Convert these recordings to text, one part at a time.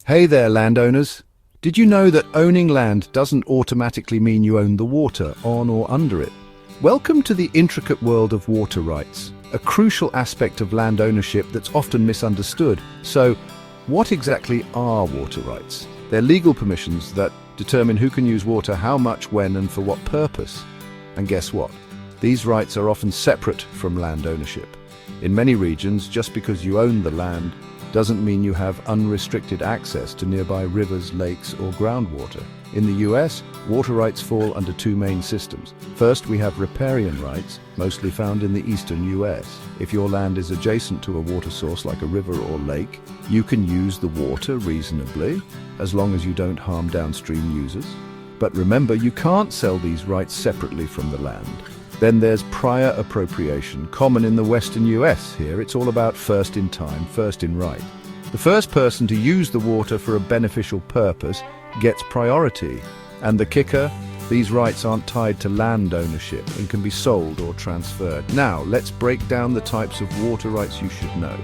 Hey there, landowners. Did you know that owning land doesn't automatically mean you own the water on or under it? Welcome to the intricate world of water rights, a crucial aspect of land ownership that's often misunderstood. So, what exactly are water rights? They're legal permissions that determine who can use water, how much, when, and for what purpose. And guess what? These rights are often separate from land ownership. In many regions, just because you own the land doesn't mean you have unrestricted access to nearby rivers, lakes, or groundwater. In the US, water rights fall under two main systems. First, we have riparian rights, mostly found in the eastern US. If your land is adjacent to a water source like a river or lake, you can use the water reasonably, as long as you don't harm downstream users. But remember, you can't sell these rights separately from the land. Then there's prior appropriation, common in the western US. Here, it's all about first in time, first in right. The first person to use the water for a beneficial purpose gets priority. And the kicker? These rights aren't tied to land ownership and can be sold or transferred. Now, let's break down the types of water rights you should know.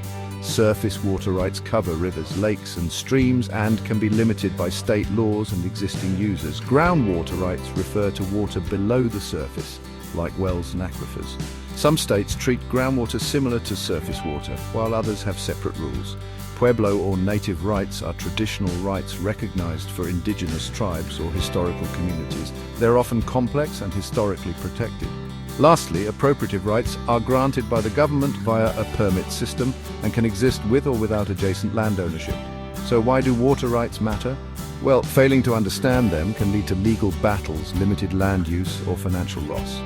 Surface water rights cover rivers, lakes, and streams and can be limited by state laws and existing users. Groundwater rights refer to water below the surface, like wells and aquifers. Some states treat groundwater similar to surface water, while others have separate rules. Pueblo or native rights are traditional rights recognized for indigenous tribes or historical communities. They're often complex and historically protected. Lastly, appropriative rights are granted by the government via a permit system and can exist with or without adjacent land ownership. So why do water rights matter? Well, failing to understand them can lead to legal battles, limited land use, or financial loss.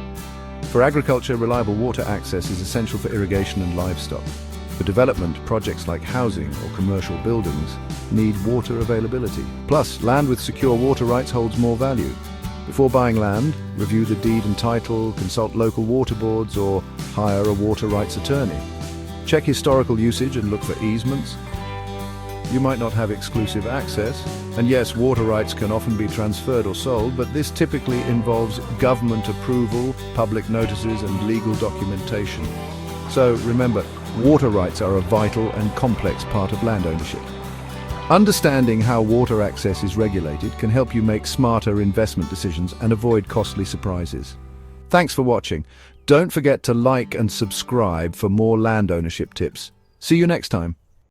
For agriculture, reliable water access is essential for irrigation and livestock. For development, projects like housing or commercial buildings need water availability. Plus, land with secure water rights holds more value. Before buying land, review the deed and title, consult local water boards, or hire a water rights attorney. Check historical usage and look for easements. You might not have exclusive access, and yes, water rights can often be transferred or sold, but this typically involves government approval, public notices, and legal documentation. So remember, water rights are a vital and complex part of land ownership. Understanding how water access is regulated can help you make smarter investment decisions and avoid costly surprises. Thanks for watching. Don't forget to like and subscribe for more land ownership tips. See you next time.